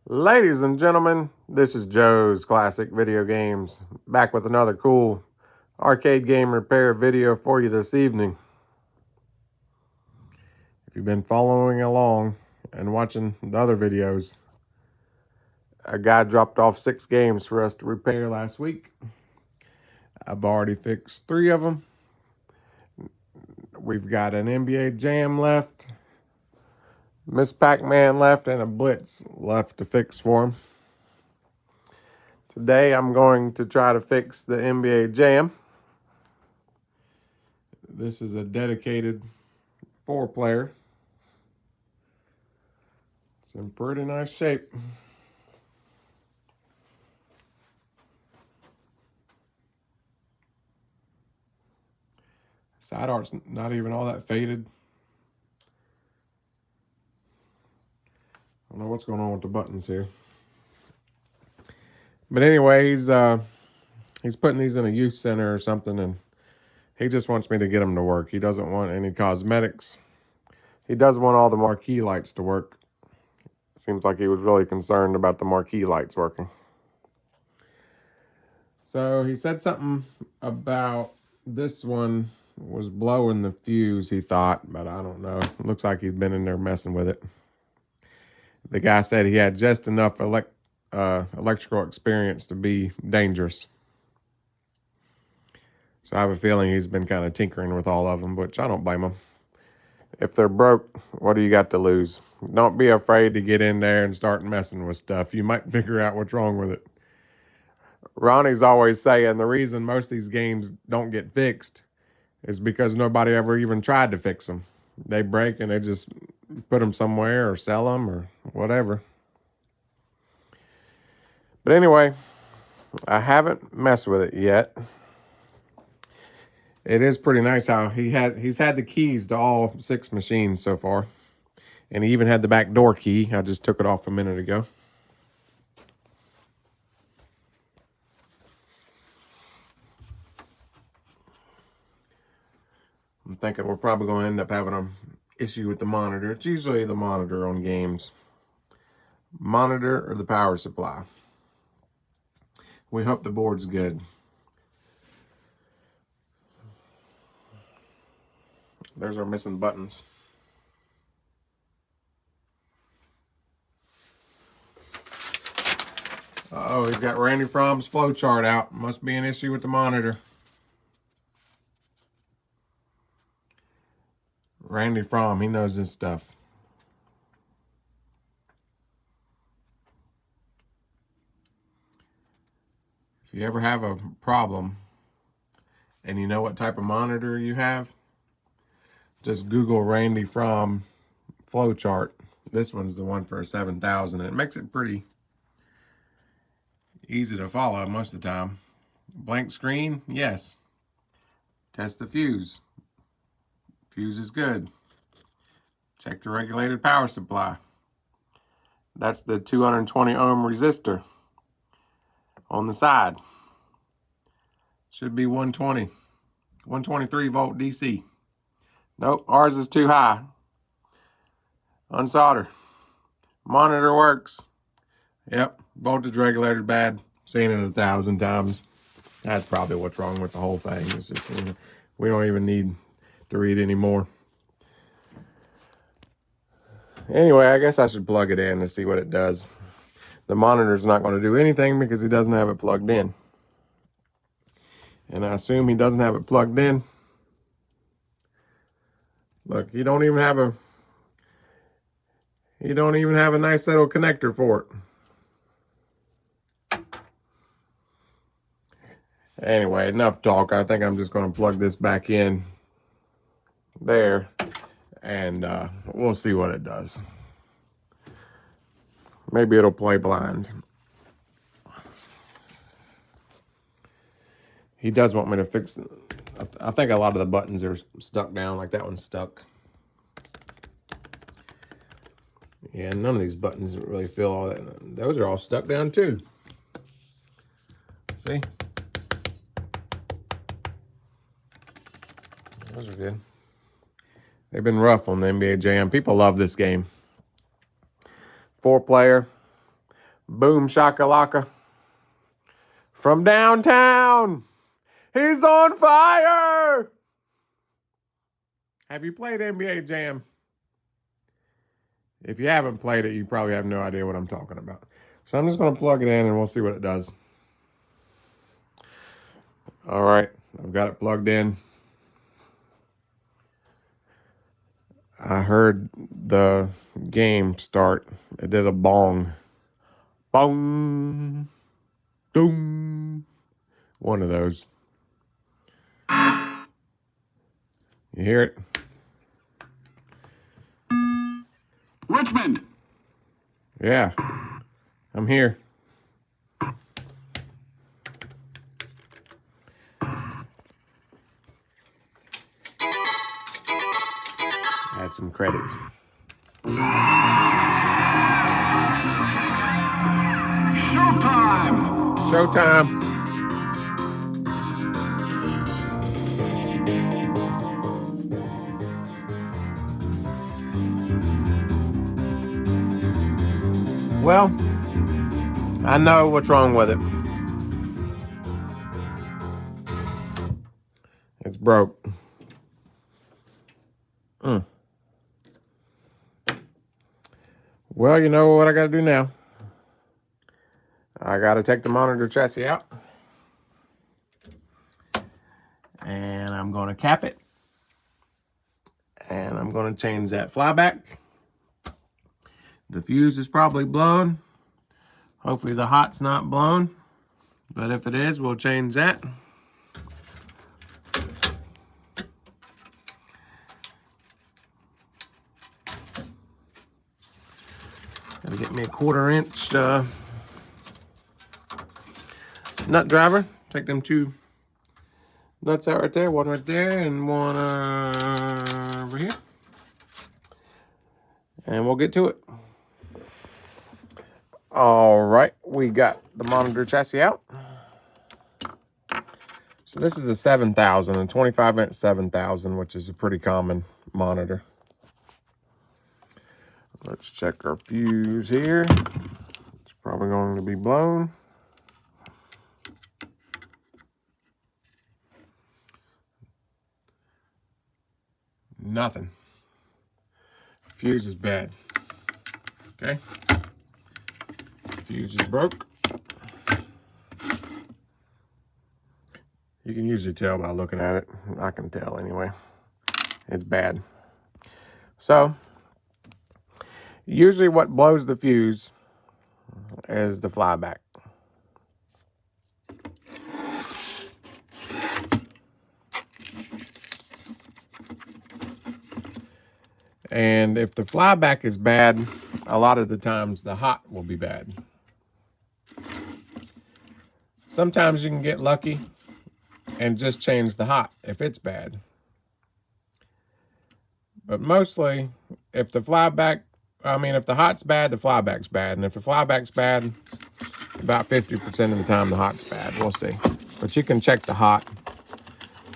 Ladies and gentlemen, this is Joe's Classic Video Games, back with another cool arcade game repair video for you this evening. If you've been following along and watching the other videos, a guy dropped off 6 games for us to repair last week. I've already fixed 3 of them. We've got an NBA Jam left, Miss Pac-Man left, and a Blitz left to fix for him. Today I'm going to try to fix the NBA Jam. This is a dedicated 4-player. It's in pretty nice shape. Side art's not even all that faded. I don't know what's going on with the buttons here. But anyway, he's putting these in a youth center or something, and he just wants me to get them to work. He doesn't want any cosmetics. He does want all the marquee lights to work. Seems like he was really concerned about the marquee lights working. So he said something about this one was blowing the fuse, he thought, but I don't know. It looks like he's been in there messing with it. The guy said he had just enough electrical experience to be dangerous. So I have a feeling he's been kind of tinkering with all of them, which I don't blame him. If they're broke, what do you got to lose? Don't be afraid to get in there and start messing with stuff. You might figure out what's wrong with it. Ronnie's always saying the reason most of these games don't get fixed is because nobody ever even tried to fix them. They break and they just put them somewhere or sell them or whatever. But anyway, I haven't messed with it yet. It is pretty nice how he's had the keys to all 6 machines so far. And he even had the back door key. I just took it off a minute ago. I'm thinking we're probably going to end up having an issue with the monitor. It's usually the monitor on games. Monitor or the power supply. We hope the board's good. There's our missing buttons. Uh-oh, he's got Randy Fromm's flowchart out. Must be an issue with the monitor. Randy Fromm, he knows this stuff. If you ever have a problem and you know what type of monitor you have, just Google Randy Fromm flowchart. This one's the one for a 7000. It makes it pretty easy to follow most of the time. Blank screen, yes. Test the fuse. Fuse is good. Check the regulated power supply. That's the 220 ohm resistor on the side. Should be 123 volt DC. Nope, ours is too high. Unsolder. Monitor works. Yep, voltage regulator bad. Seen it 1,000 times. That's probably what's wrong with the whole thing. It's just, we don't even need to read anymore. Anyway, I guess I should plug it in and see what it does. The monitor's not going to do anything because he doesn't have it plugged in. And I assume he doesn't have it plugged in. Look, you don't even have a nice little connector for it. Anyway, enough talk. I think I'm just going to plug this back in there, and we'll see what it does. Maybe it'll play blind. He does want me to fix it. I think a lot of the buttons are stuck down, like that one's stuck. Yeah, none of these buttons really feel all that. Those are all stuck down too. See? Those are good. They've been rough on the NBA Jam. People love this game. 4-player. Boom shakalaka. From downtown, he's on fire! Have you played NBA Jam? If you haven't played it, you probably have no idea what I'm talking about. So I'm just going to plug it in and we'll see what it does. All right, I've got it plugged in. I heard the game start. It did a bong. Bong. Doom. One of those. You hear it? Richmond. Yeah. I'm here. Add some credits. Showtime. Showtime. Well, I know what's wrong with it. It's broke. Well, you know what I got to do now. I got to take the monitor chassis out. And I'm going to cap it. And I'm going to change that flyback. The fuse is probably blown. Hopefully the hot's not blown. But if it is, we'll change that. Gotta get me a 1/4 inch nut driver. Take them 2 nuts out right there. One right there and one over here. And we'll get to it. All right, we got the monitor chassis out. So this is a 7000, a 25-inch 7000, which is a pretty common monitor. Let's check our fuse here. It's probably going to be blown. Nothing. Fuse is bad. Okay. Fuse is broke. You can usually tell by looking at it. I can tell anyway. It's bad. So, usually what blows the fuse is the flyback. And if the flyback is bad, a lot of the times the hot will be bad. Sometimes you can get lucky and just change the hot if it's bad. But mostly, if the hot's bad, the flyback's bad. And if the flyback's bad, about 50% of the time the hot's bad. We'll see. But you can check the hot.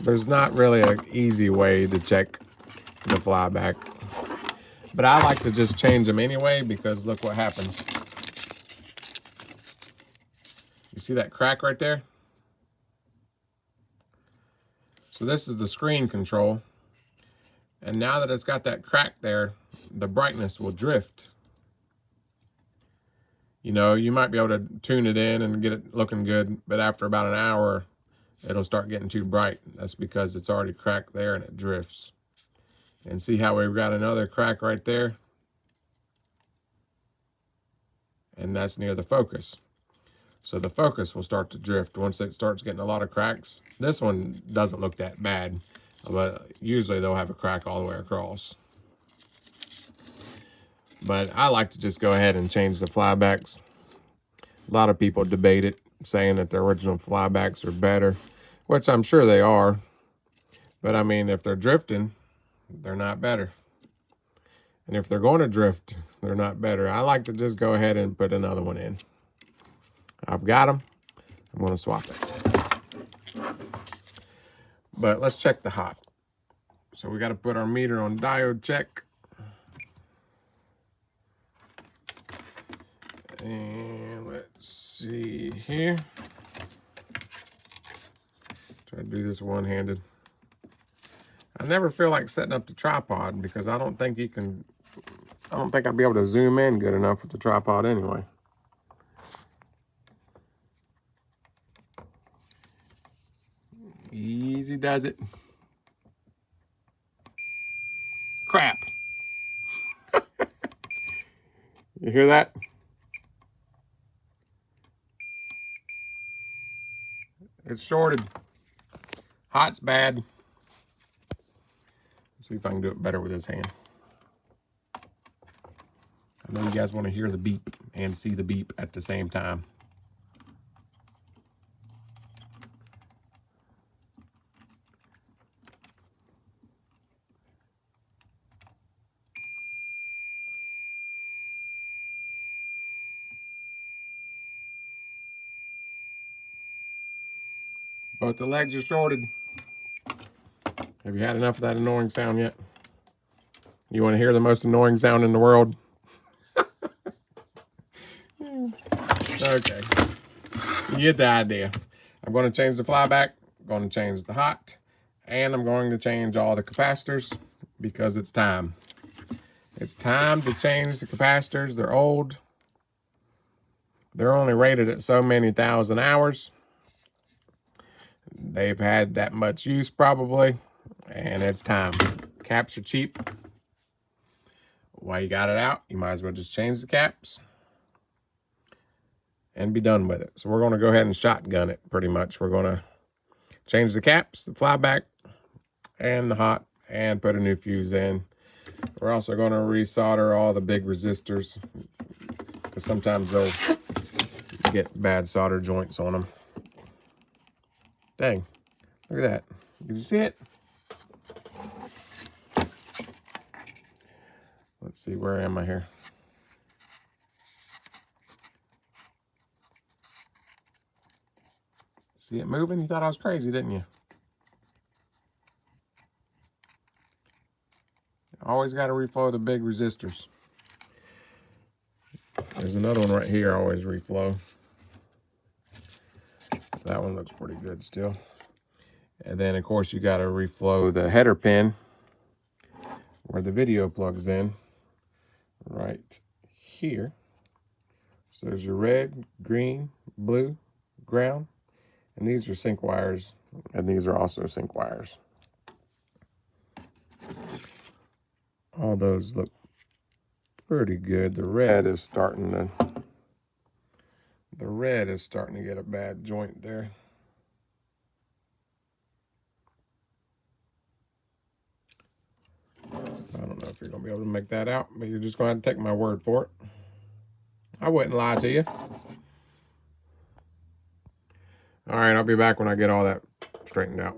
There's not really an easy way to check the flyback. But I like to just change them anyway because look what happens. You see that crack right there? So this is the screen control. And now that it's got that crack there, the brightness will drift. You know, you might be able to tune it in and get it looking good, but after about an hour, it'll start getting too bright. That's because it's already cracked there and it drifts. And see how we've got another crack right there? And that's near the focus. So the focus will start to drift once it starts getting a lot of cracks. This one doesn't look that bad, but usually they'll have a crack all the way across. But I like to just go ahead and change the flybacks. A lot of people debate it, saying that the original flybacks are better, which I'm sure they are. But I mean, if they're drifting, they're not better. And if they're going to drift, they're not better. I like to just go ahead and put another one in. I've got them. I'm going to swap it. But let's check the hot. So we got to put our meter on diode check. And Let's see here. Try to do this one-handed. I never feel like setting up the tripod because I don't think I'd be able to zoom in good enough with the tripod anyway. Easy does it. Crap. You hear that? It's shorted. Hot's bad. Let's see if I can do it better with this hand. I know you guys want to hear the beep and see the beep at the same time. Both the legs are shorted. Have you had enough of that annoying sound yet? You want to hear the most annoying sound in the world? Okay. You get the idea. I'm going to change the flyback, I'm going to change the hot, and I'm going to change all the capacitors because it's time. It's time to change the capacitors. They're old. They're only rated at so many thousand hours. They've had that much use probably, and it's time. Caps are cheap. While you got it out, you might as well just change the caps and be done with it. So we're going to go ahead and shotgun it pretty much. We're going to change the caps, the flyback, and the hot, and put a new fuse in. We're also going to resolder all the big resistors because sometimes they'll get bad solder joints on them. Dang, look at that. Did you see it? Let's see, where am I here? See it moving? You thought I was crazy, didn't you? Always got to reflow the big resistors. There's another one right here I always reflow. That one looks pretty good still. And then, of course, you got to reflow the header pin where the video plugs in right here. So there's your red, green, blue, ground. And these are sync wires, and these are also sync wires. All those look pretty good. The red is starting to get a bad joint there. I don't know if you're gonna be able to make that out, but you're just gonna have to take my word for it. I wouldn't lie to you. All right, I'll be back when I get all that straightened out.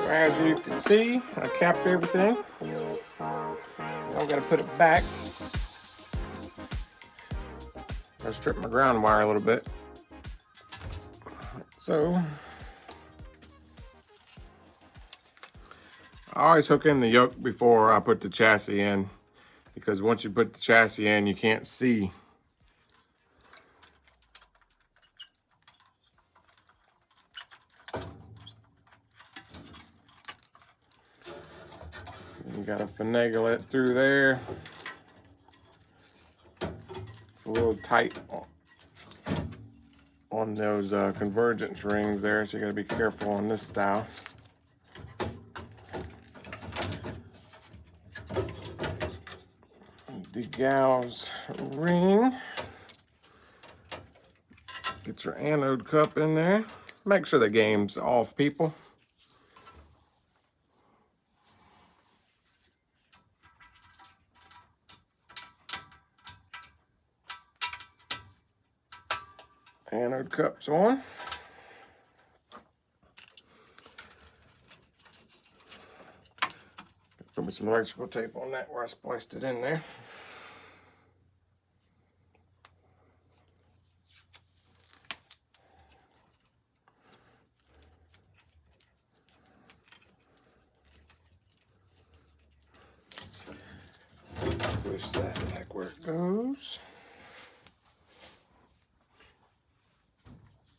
As you can see, I capped everything. Now I'm gonna put it back. I strip my ground wire a little bit. So I always hook in the yoke before I put the chassis in, because once you put the chassis in, you can't see. You gotta finagle it through there. It's a little tight on those convergence rings there, so you gotta be careful on this style. The gal's ring. Get your anode cup in there. Make sure the game's off, people. Anode cup's on. Put me some electrical tape on that where I spliced it in there. Push that back where it goes.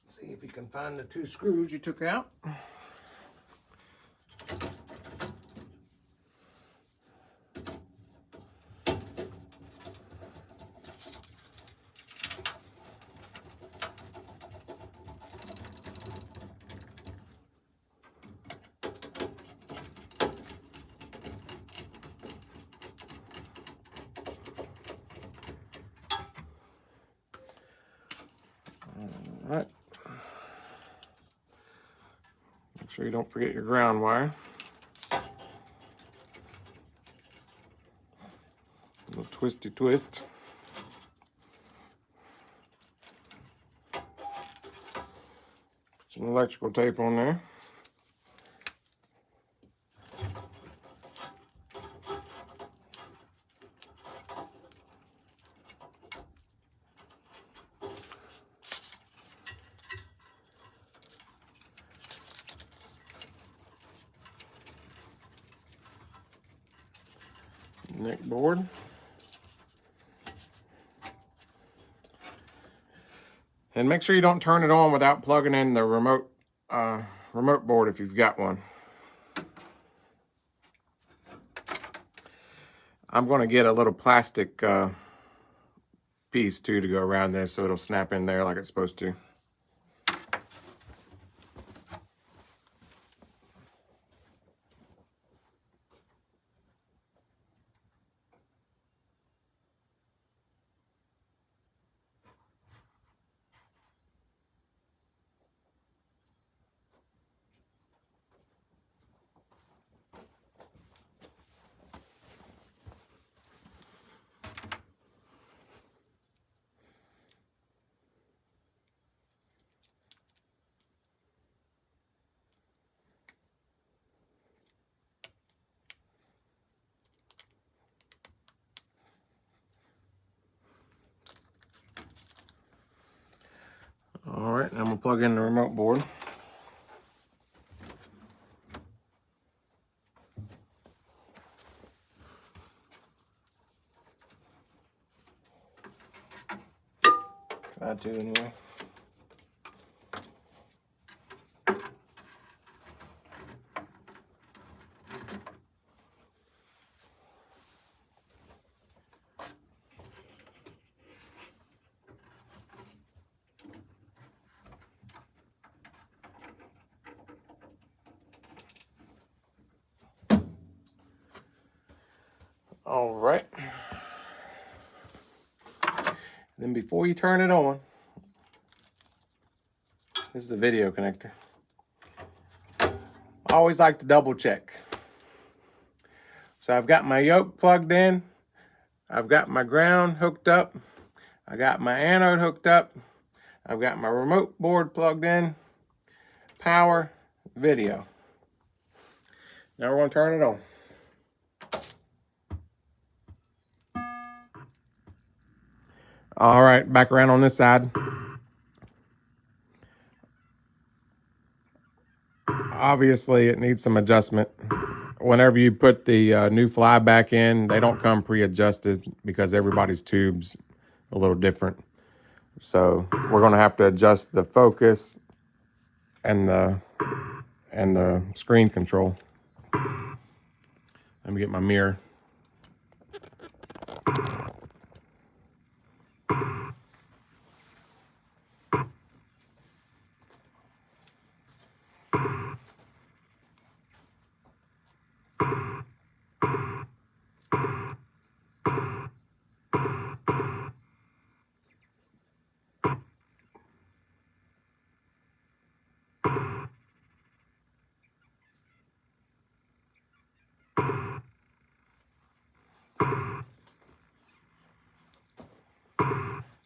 See if you can find the 2 screws you took out. All right. Make sure you don't forget your ground wire. A little twisty twist. Some electrical tape on there. Neck board. And make sure you don't turn it on without plugging in the remote board if you've got one. I'm going to get a little plastic piece too to go around this so it'll snap in there like it's supposed to. All right, I'm gonna plug in the remote board. Try to anyway. All right. Then before you turn it on, this is the video connector. I always like to double check. So I've got my yoke plugged in. I've got my ground hooked up. I got my anode hooked up. I've got my remote board plugged in. Power, video. Now we're going to turn it on. All right, back around on this side. Obviously, it needs some adjustment. Whenever you put the new fly back in, they don't come pre-adjusted because everybody's tube's a little different. So we're going to have to adjust the focus and the screen control. Let me get my mirror.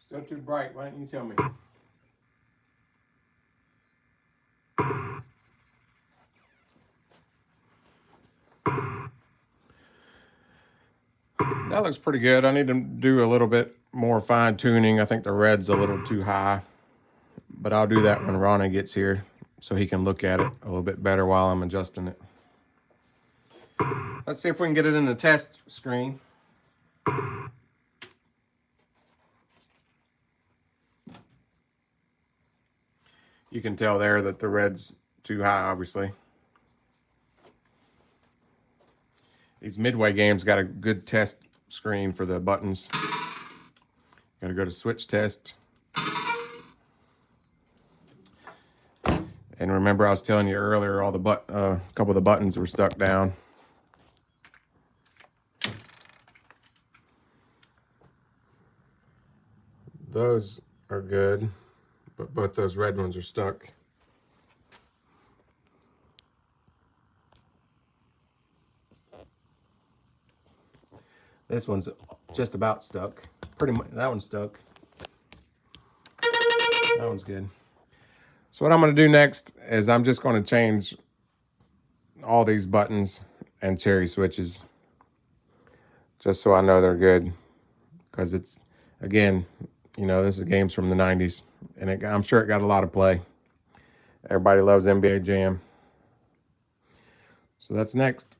Still too bright. Why don't you tell me? That looks pretty good. I need to do a little bit more fine tuning. I think the red's a little too high, but I'll do that when Ronnie gets here so he can look at it a little bit better while I'm adjusting it. Let's see if we can get it in the test screen. You can tell there that the red's too high, obviously. These Midway games got a good test screen for the buttons. Got to go to switch test. And remember, I was telling you earlier, all the a couple of the buttons were stuck down. Those are good, but both those red ones are stuck. This one's just about stuck. Pretty much, that one's stuck. That one's good. So what I'm going to do next is I'm just going to change all these buttons and cherry switches, just so I know they're good. Because it's, again, you know, this is games from the 90s, and I'm sure it got a lot of play. Everybody loves NBA Jam. So that's next.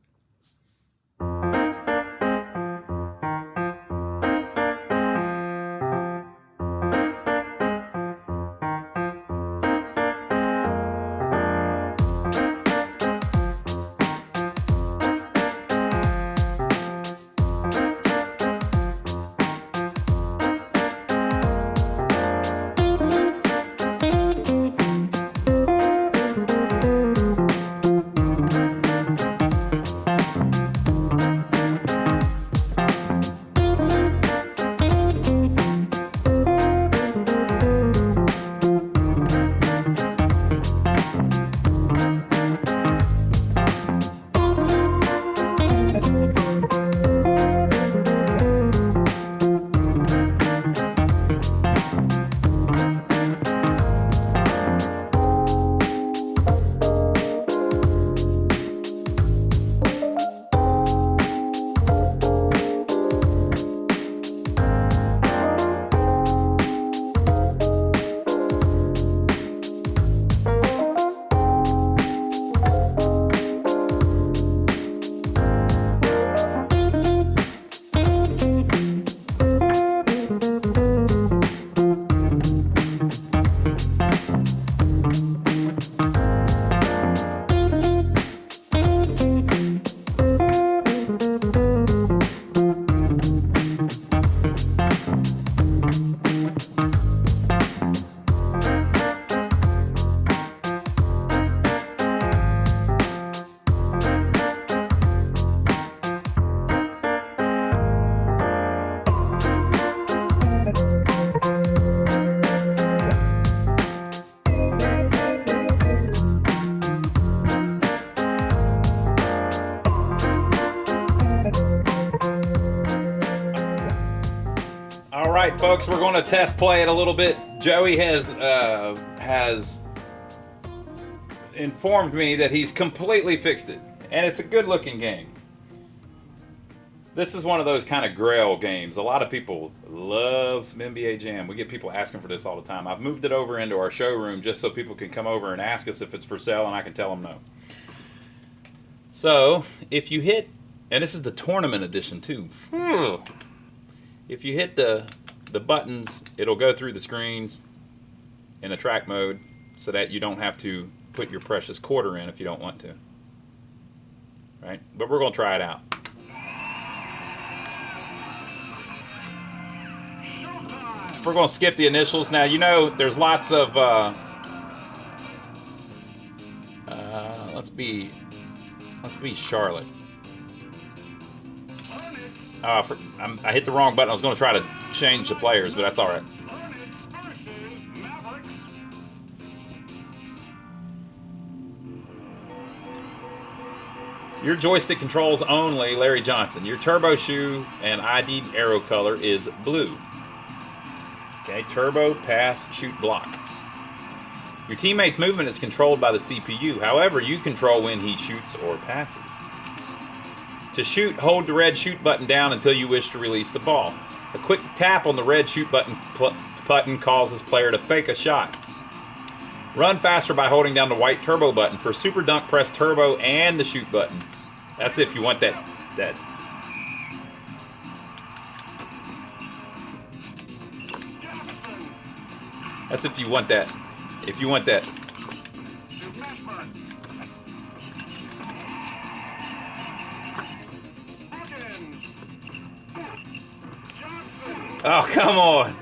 right, folks, we're going to test play it a little bit. Joey has informed me that he's completely fixed it, And it's a good looking game. This is one of those kind of grail games. A lot of people love some NBA Jam. We get people asking for this all the time. I've moved it over into our showroom just so people can come over and ask us if it's for sale, and I can tell them no. So, if you hit, and this is the tournament edition too. If you hit the buttons, it'll go through the screens in a track mode so that you don't have to put your precious quarter in if you don't want to. Right? But we're going to try it out. We're going to skip the initials. Now, you know, there's lots of... let's be Charlotte. I hit the wrong button. I was going to try to change the players, but that's all right. Your joystick controls only Larry Johnson. Your turbo shoe and ID arrow color is blue. Okay, turbo, pass, shoot, block. Your teammate's movement is controlled by the CPU. However, you control when he shoots or passes. To shoot, hold the red shoot button down until you wish to release the ball. A quick tap on the red shoot button causes player to fake a shot. Run faster by holding down the white turbo button. For super dunk, press turbo and the shoot button. That's if you want that. That's if you want that. If you want that. Oh, come on.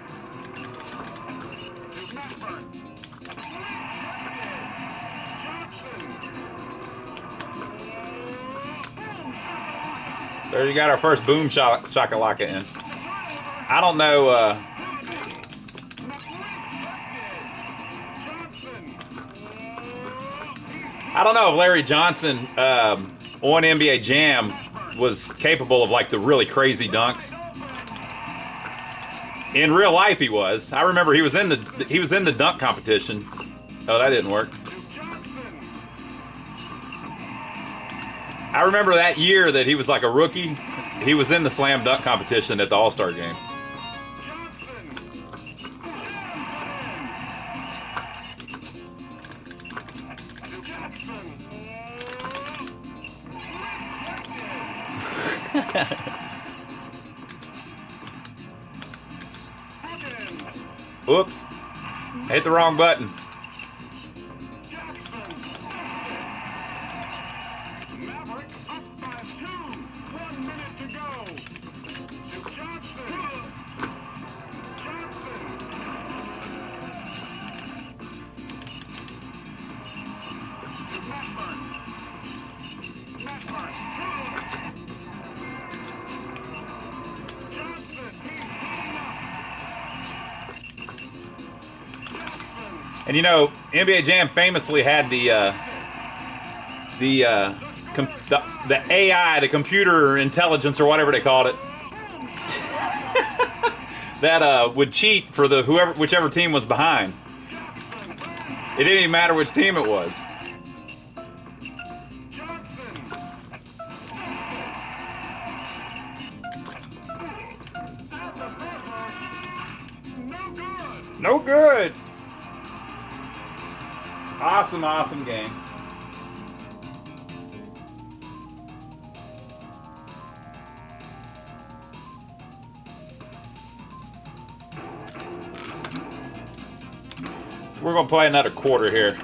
There you got our first boom shakalaka in. I don't know. I don't know if Larry Johnson on NBA Jam was capable of like the really crazy dunks. In real life, he was. I remember he was in the dunk competition. Oh, that didn't work. I remember that year that he was like a rookie. He was in the slam dunk competition at the All-Star game. Oops. I hit the wrong button. And you know, NBA Jam famously had the AI, the computer intelligence or whatever they called it, that would cheat for the whichever team was behind. It didn't even matter which team it was. No good. Awesome, awesome game. We're going to play another quarter here.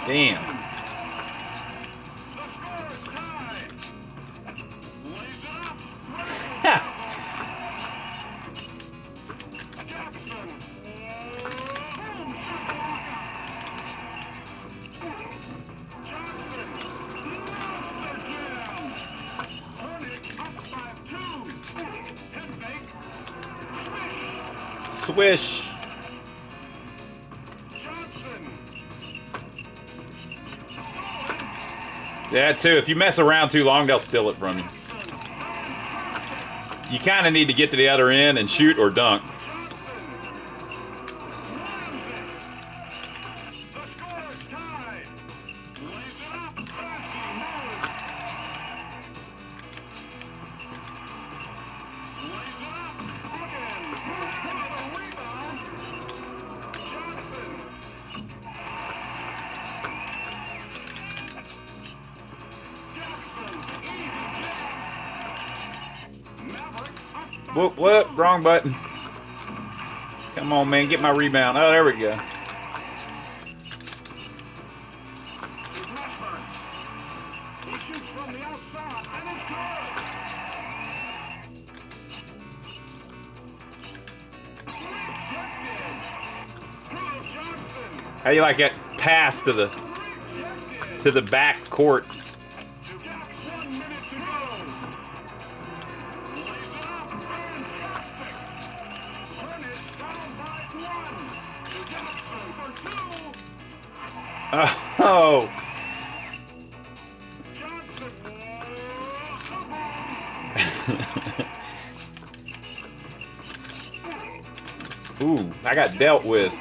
Damn. Swish. Yeah, too. If you mess around too long, they'll steal it from you. You kind of need to get to the other end and shoot or dunk. Whoop, whoop, wrong button. Come on, man, get my rebound. Oh, there we go. How do you like that pass to the back court? Oh. Ooh, I got dealt with.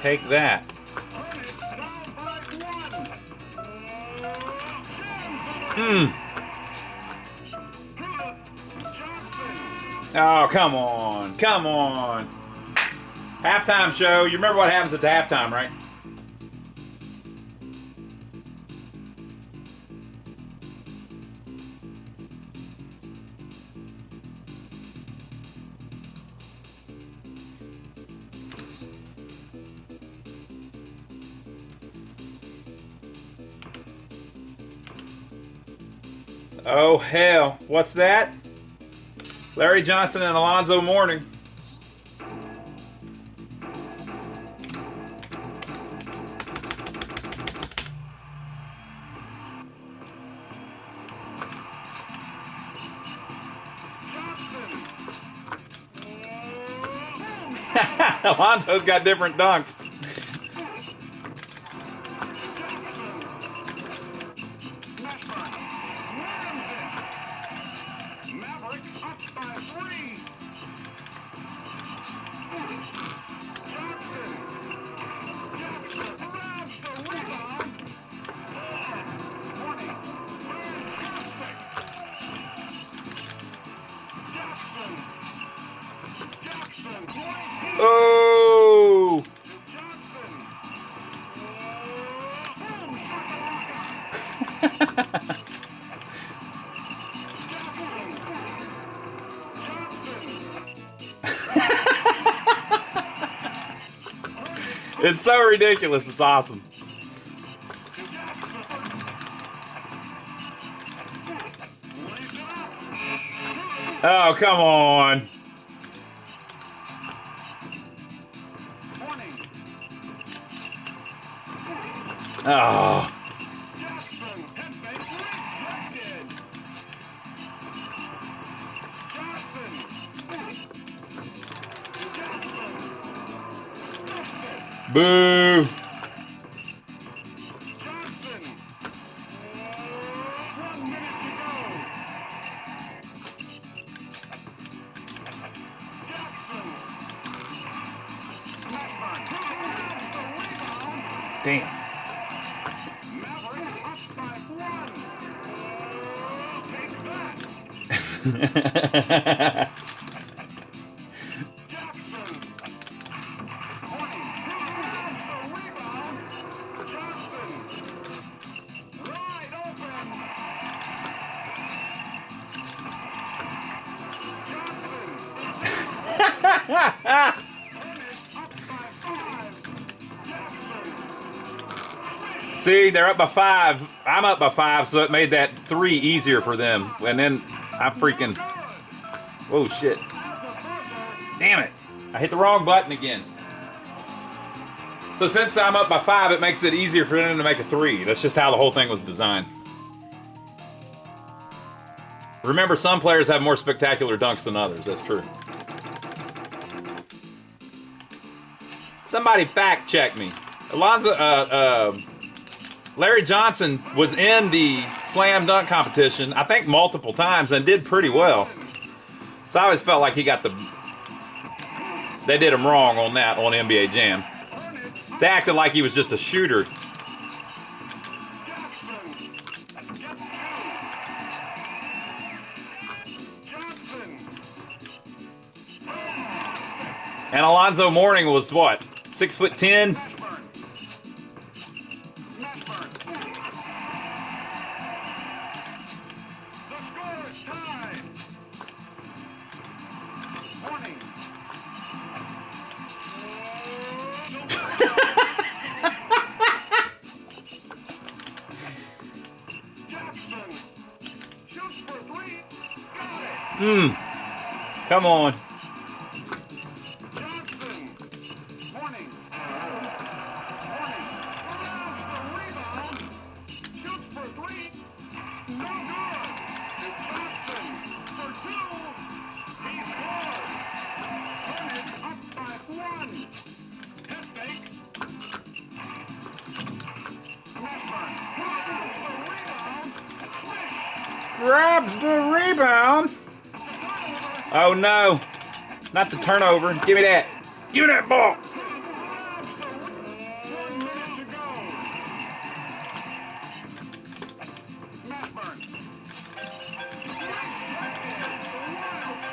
Take that. Oh, come on. Come on. Halftime show. You remember what happens at the halftime, right? Oh, hell. What's that? Larry Johnson and Alonzo Mourning. Alonzo's got different dunks. Oh! It's so ridiculous, it's awesome. Oh, come on. Oh. Boo. Damn. See, they're up by 5. I'm up by 5, so it made that 3 easier for them. And then I freaking... Oh, shit. Damn it. I hit the wrong button again. So since I'm up by 5, it makes it easier for them to make a 3. That's just how the whole thing was designed. Remember, some players have more spectacular dunks than others. That's true. Somebody fact check me. Larry Johnson was in the slam dunk competition, I think multiple times, and did pretty well. So I always felt like they did him wrong on that on NBA Jam. They acted like he was just a shooter. And Alonzo Mourning was what? 6'10"? Come on. Grabs the rebound. Oh no. Not the turnover. Give me that. Give me that ball.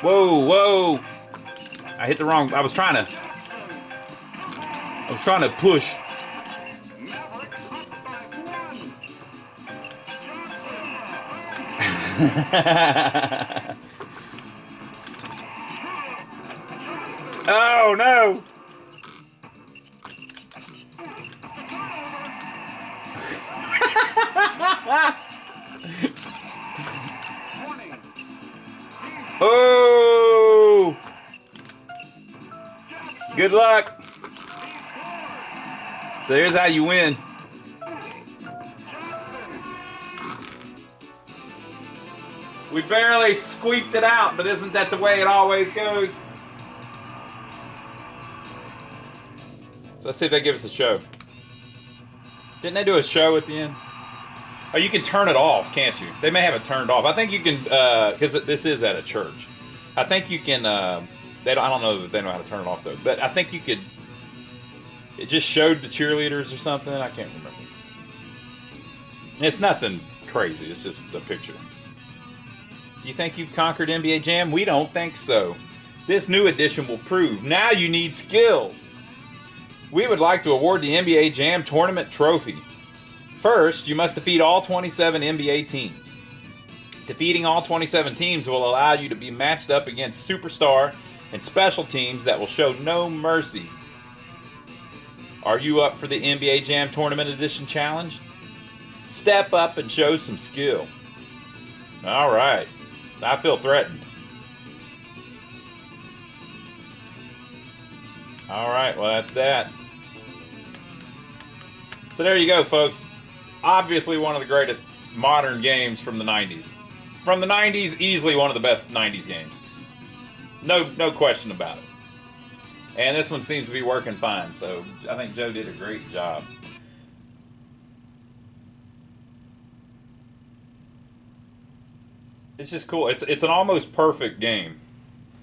Whoa, whoa. I hit the wrong. I was trying to push. Oh no! Oh! Good luck. So here's how you win. We barely squeaked it out, but isn't that the way it always goes? So let's see if they give us a show. Didn't they do a show at the end? Oh, you can turn it off, can't you? They may have it turned off. I think you can, because this is at a church. I think you can, I don't know that they know how to turn it off, though. But I think you could, it just showed the cheerleaders or something. I can't remember. It's nothing crazy. It's just a picture. Do you think you've conquered NBA Jam? We don't think so. This new edition will prove. Now you need skills. We would like to award the NBA Jam Tournament Trophy. First, you must defeat all 27 NBA teams. Defeating all 27 teams will allow you to be matched up against superstar and special teams that will show no mercy. Are you up for the NBA Jam Tournament Edition Challenge? Step up and show some skill. All right. I feel threatened. All right, well, that's that. So there you go, folks. Obviously one of the greatest modern games from the 90s. From the 90s, easily one of the best 90s games. No question about it. And this one seems to be working fine, so I think Joe did a great job. It's just cool. It's an almost perfect game.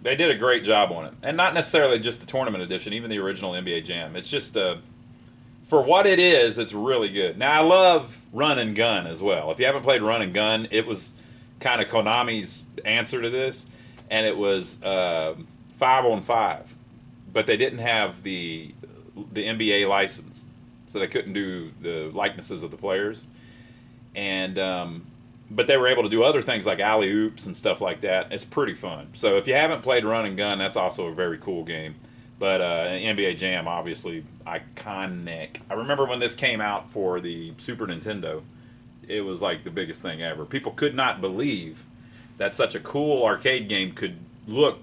They did a great job on it. And not necessarily just the tournament edition, even the original NBA Jam. It's just, for what it is, it's really good. Now, I love Run and Gun as well. If you haven't played Run and Gun, it was kind of Konami's answer to this. And it was 5-on-5. But they didn't have the NBA license. So they couldn't do the likenesses of the players. And... but they were able to do other things like alley-oops and stuff like that. It's pretty fun. So if you haven't played Run and Gun, that's also a very cool game. But NBA Jam, obviously, iconic. I remember when this came out for the Super Nintendo, it was like the biggest thing ever. People could not believe that such a cool arcade game could look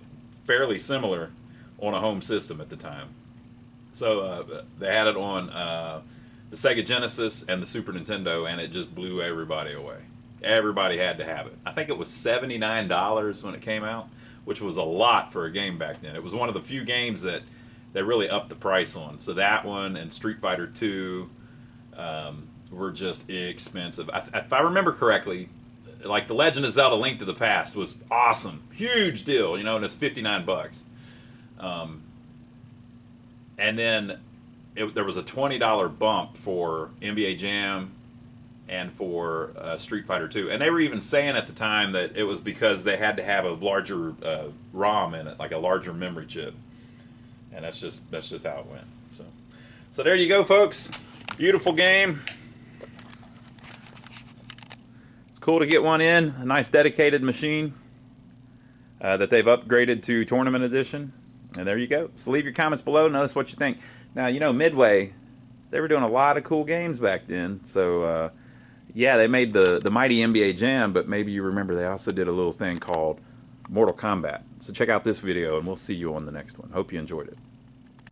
fairly similar on a home system at the time. So they had it on the Sega Genesis and the Super Nintendo, and it just blew everybody away. Everybody had to have it. I think it was $79 when it came out, which was a lot for a game back then. It was one of the few games that they really upped the price on. So that one and Street Fighter 2 were just expensive. If I remember correctly, like The Legend of Zelda: Link to the Past was awesome. Huge deal, and it's $59. And then there was a $20 bump for NBA Jam and for Street Fighter 2. And they were even saying at the time that it was because they had to have a larger ROM in it, like a larger memory chip. and that's just how it went. So there you go, folks. Beautiful game. It's cool to get one in. A nice dedicated machine that they've upgraded to Tournament Edition. And there you go. So leave your comments below. Notice what you think. Now, you know, Midway, they were doing a lot of cool games back then. So, yeah, they made the mighty NBA Jam, but maybe you remember they also did a little thing called Mortal Kombat. So check out this video, and we'll see you on the next one. Hope you enjoyed it.